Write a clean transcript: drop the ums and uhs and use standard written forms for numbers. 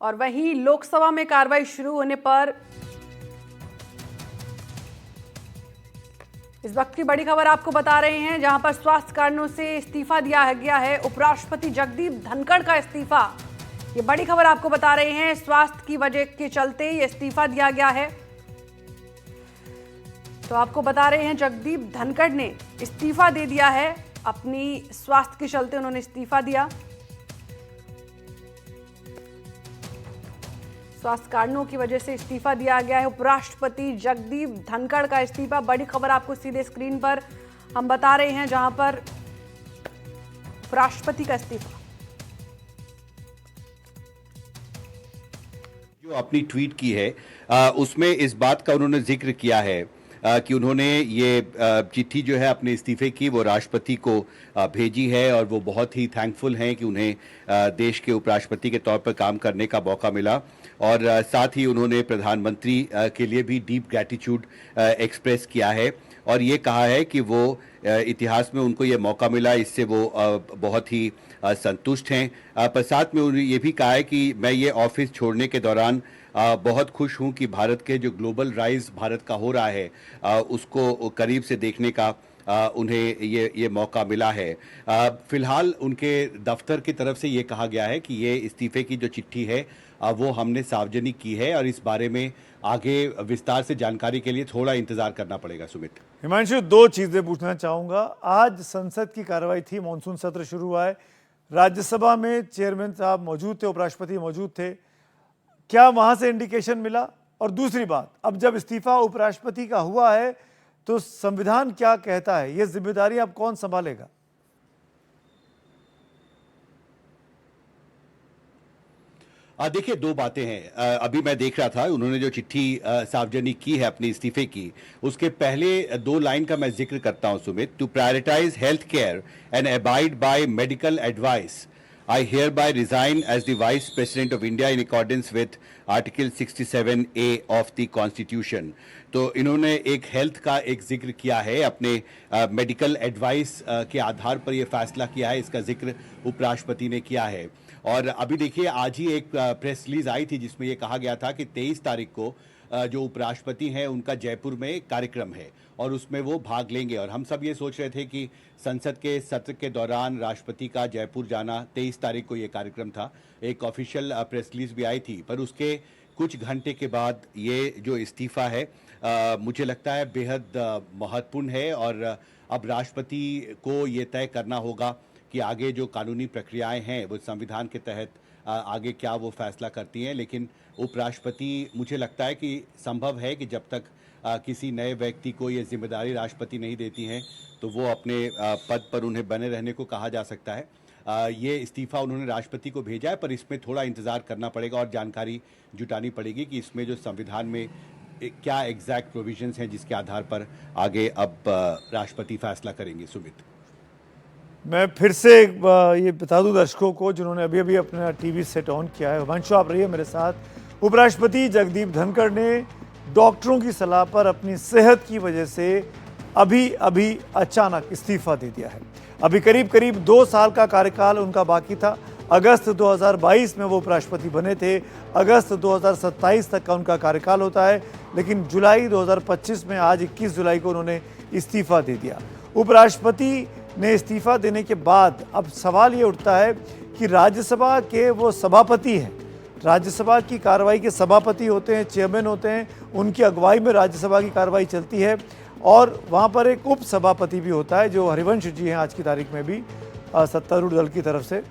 और वहीं लोकसभा में कार्रवाई शुरू होने पर इस वक्त की बड़ी खबर आपको बता रहे हैं, जहां पर स्वास्थ्य कारणों से इस्तीफा दिया गया है। उपराष्ट्रपति जगदीप धनखड़ का इस्तीफा, ये बड़ी खबर आपको बता रहे हैं। स्वास्थ्य की वजह के चलते ये इस्तीफा दिया गया है। तो आपको बता रहे हैं जगदीप धनखड़ ने इस्तीफा दे दिया है। अपनी स्वास्थ्य के चलते उन्होंने इस्तीफा दिया। स्वास्थ्य कारणों की वजह से इस्तीफा दिया गया है। उपराष्ट्रपति जगदीप धनखड़ का इस्तीफा, बड़ी खबर आपको सीधे स्क्रीन पर हम बता रहे हैं, जहां पर उपराष्ट्रपति का इस्तीफा। जो अपनी ट्वीट की है उसमें इस बात का उन्होंने जिक्र किया है कि उन्होंने ये चिट्ठी जो है अपने इस्तीफे की वो राष्ट्रपति को भेजी है और वो बहुत ही थैंकफुल हैं कि उन्हें देश के उपराष्ट्रपति के तौर पर काम करने का मौका मिला। और साथ ही उन्होंने प्रधानमंत्री के लिए भी डीप ग्रैटिट्यूड एक्सप्रेस किया है और ये कहा है कि वो इतिहास में उनको ये मौका मिला, इससे वो बहुत ही संतुष्ट हैं। पर साथ में उन्होंने ये भी कहा है कि मैं ये ऑफिस छोड़ने के दौरान बहुत खुश हूं कि भारत के जो ग्लोबल राइज भारत का हो रहा है उसको करीब से देखने का उन्हें ये मौका मिला है। फिलहाल उनके दफ्तर की तरफ से ये कहा गया है कि ये इस्तीफे की जो चिट्ठी है वो हमने सार्वजनिक की है और इस बारे में आगे विस्तार से जानकारी के लिए थोड़ा इंतजार करना पड़ेगा। सुमित, हिमांशु, दो चीजें पूछना चाहूंगा। आज संसद की कार्रवाई थी, मॉनसून सत्र शुरू हुआ है। राज्यसभा में चेयरमैन साहब मौजूद थे, उपराष्ट्रपति मौजूद थे, क्या वहां से इंडिकेशन मिला? और दूसरी बात, अब जब इस्तीफा उपराष्ट्रपति का हुआ है तो संविधान क्या कहता है, ये जिम्मेदारी अब कौन संभालेगा? देखिए, दो बातें हैं। अभी मैं देख रहा था उन्होंने जो चिट्ठी सार्वजनिक की है अपने इस्तीफे की, उसके पहले दो लाइन का मैं जिक्र करता हूं Sumit. To prioritize health care and abide by medical advice, I hereby resign as the Vice President of India in accordance with Article 67A of the Constitution। तो इन्होंने एक हेल्थ का एक जिक्र किया है, अपने मेडिकल एडवाइस के आधार पर यह फैसला किया है, इसका जिक्र उपराष्ट्रपति ने किया है। और अभी देखिए, आज ही एक प्रेस रिलीज आई थी जिसमें यह कहा गया था कि 23 तारीख को जो उपराष्ट्रपति हैं उनका जयपुर में एक कार्यक्रम है और उसमें वो भाग लेंगे। और हम सब ये सोच रहे थे कि संसद के सत्र के दौरान राष्ट्रपति का जयपुर जाना, 23 तारीख को ये कार्यक्रम था, एक ऑफिशियल प्रेस रिलीज भी आई थी। पर उसके कुछ घंटे के बाद ये जो इस्तीफा है मुझे लगता है बेहद महत्वपूर्ण है और अब राष्ट्रपति को ये तय करना होगा कि आगे जो कानूनी प्रक्रियाएं हैं वो संविधान के तहत आगे क्या वो फैसला करती हैं। लेकिन उपराष्ट्रपति, मुझे लगता है कि संभव है कि जब तक किसी नए व्यक्ति को ये जिम्मेदारी राष्ट्रपति नहीं देती हैं तो वो अपने पद पर उन्हें बने रहने को कहा जा सकता है। ये इस्तीफा उन्होंने राष्ट्रपति को भेजा है, पर इसमें थोड़ा इंतजार करना पड़ेगा और जानकारी जुटानी पड़ेगी कि इसमें जो संविधान में क्या एग्जैक्ट प्रोविजंस हैं जिसके आधार पर आगे अब राष्ट्रपति फैसला करेंगे। सुमित, मैं फिर से ये बता दूं दर्शकों को जिन्होंने अभी अभी अपना टीवी सेट ऑन किया है, वंशु आप रहिए मेरे साथ। उपराष्ट्रपति जगदीप धनखड़ ने डॉक्टरों की सलाह पर अपनी सेहत की वजह से अभी अचानक इस्तीफा दे दिया है। अभी करीब 2 साल का कार्यकाल उनका बाकी था। अगस्त 2022 में वो उपराष्ट्रपति बने थे, अगस्त 2027 तक का उनका कार्यकाल होता है, लेकिन जुलाई 2025 में आज 21 जुलाई को उन्होंने इस्तीफा दे दिया। उपराष्ट्रपति ने इस्तीफा देने के बाद अब सवाल ये उठता है कि राज्यसभा के वो सभापति हैं, राज्यसभा की कार्रवाई के सभापति होते हैं, चेयरमैन होते हैं, उनकी अगुवाई में राज्यसभा की कार्रवाई चलती है और वहाँ पर एक उप सभापति भी होता है जो हरिवंश जी हैं आज की तारीख में भी सत्तारूढ़ दल की तरफ से।